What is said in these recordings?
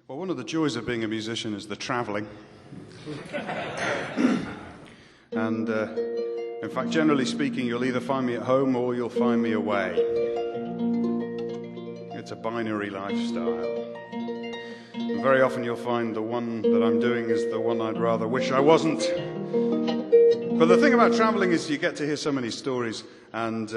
Well, one of the joys of being a musician is the travelling. And in fact, generally speaking, you'll either find me at home or you'll find me away. It's a binary lifestyle. And very often you'll find the one that I'm doing is the one I'd rather wish I wasn't. But the thing about travelling is you get to hear so many stories and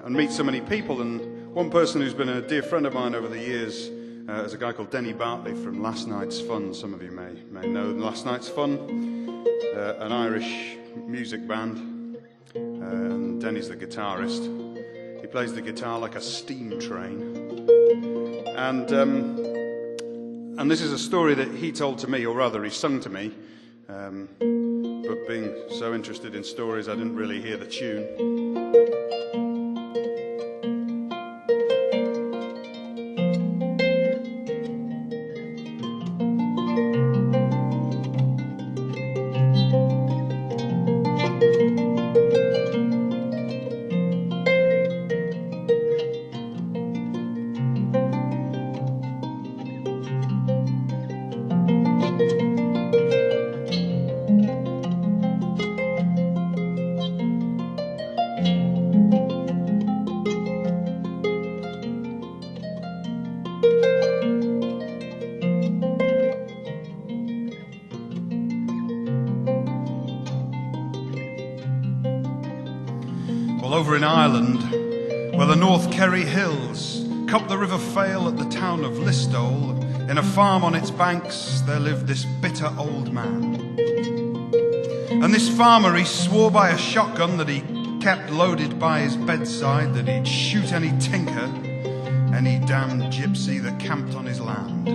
meet so many people. And one person who's been a dear friend of mine over the years is a guy called Denny Bartley from Last Night's Fun. Some of you may know Last Night's Fun, an Irish music band. And Denny's the guitarist. He plays the guitar like a steam train. And this is a story that he told to me, or rather he sung to me. But being so interested in stories, I didn't really hear the tune. Over in Ireland, where the North Kerry Hills cup the River Fale at the town of Listowel, in a farm on its banks there lived this bitter old man. And this farmer, he swore by a shotgun that he kept loaded by his bedside that he'd shoot any tinker, any damned gypsy that camped on his land.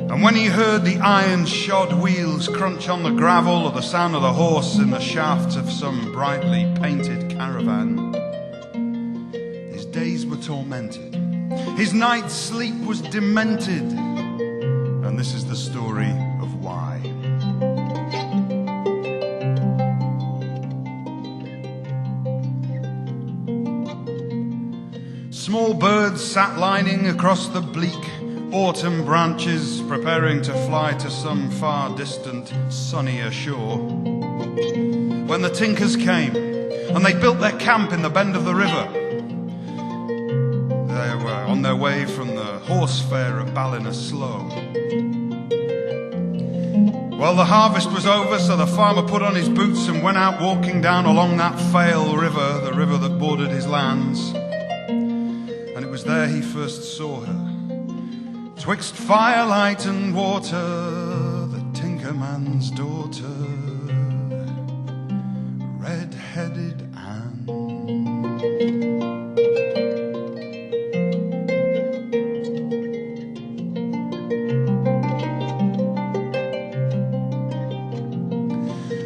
And when he heard the iron-shod wheels crunch on the gravel or the sound of the horse in the shaft of some brightly painted caravan, his days were tormented, his night's sleep was demented, and this is the story of why. Small birds sat lining across the bleak autumn branches, preparing to fly to some far distant sunnier shore, when the tinkers came and they built their camp in the bend of the river. They were on their way from the horse fair at Ballinasloe. Well, the harvest was over, so the farmer put on his boots and went out walking down along that Fale river, the river that bordered his lands. And it was there he first saw her, twixt firelight and water, the Tinkerman's daughter, red-headed Anne.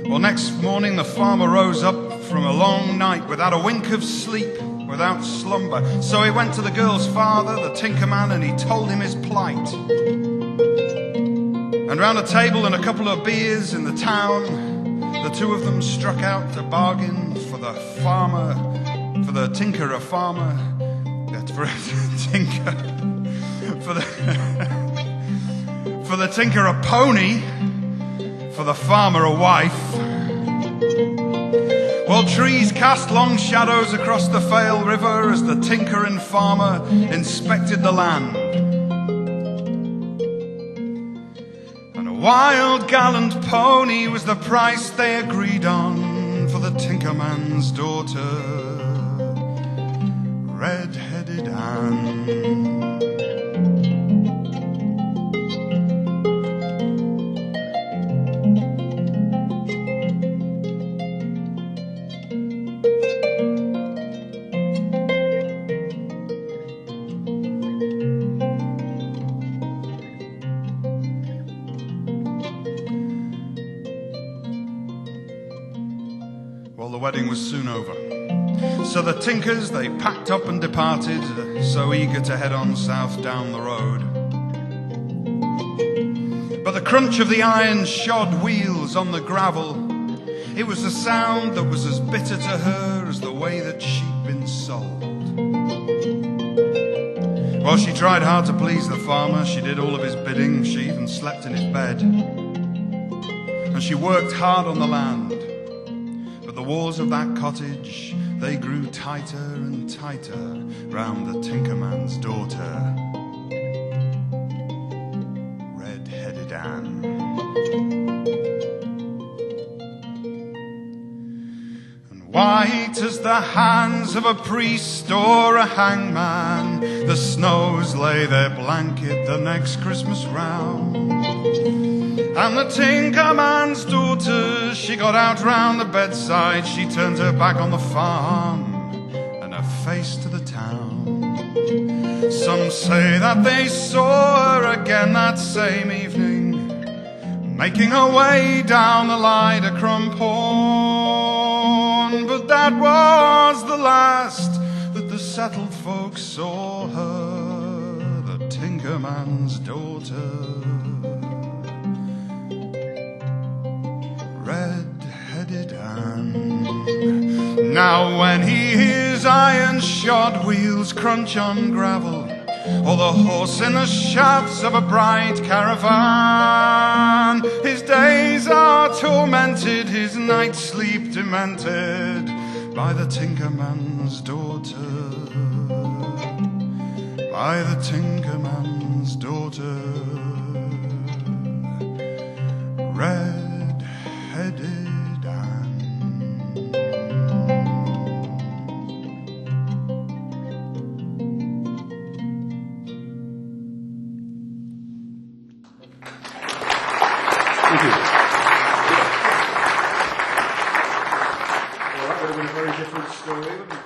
Well, next morning the farmer rose up from a long night without a wink of sleep, without slumber. So he went to the girl's father, the Tinkerman, and he told him his plight. And round a table and a couple of beers in the town, the two of them struck out to bargain for the farmer, for the tinker a farmer, for a tinker, for the tinker a pony, for the farmer a wife. Well, trees cast long shadows across the Fale River as the tinker and farmer inspected the land. And a wild, gallant pony was the price they agreed on for the Tinkerman's daughter, red-headed Anne. Well, the wedding was soon over. So the tinkers, they packed up and departed, so eager to head on south down the road. But the crunch of the iron-shod wheels on the gravel, it was a sound that was as bitter to her as the way that she'd been sold. Well, she tried hard to please the farmer. She did all of his bidding. She even slept in his bed. And she worked hard on the land. But the walls of that cottage, they grew tighter and tighter round the Tinkerman's daughter, red-headed Anne. And white as the hands of a priest or a hangman, the snows lay their blanket the next Christmas round. And the Tinkerman's daughter, she got out round the bedside. She turned her back on the farm and her face to the town. Some say that they saw her again that same evening, making her way down the Lider Crumphorn. But that was the last that the settled folks saw her, the Tinkerman's daughter, red-headed Anne. Now when he hears iron shod wheels crunch on gravel, or the horse in the shafts of a bright caravan, his days are tormented, his night's sleep demented by the Tinkerman's daughter, by the Tinkerman's daughter, red-headed Anne. Thank you. Well, that would have been a very different story, wouldn't it?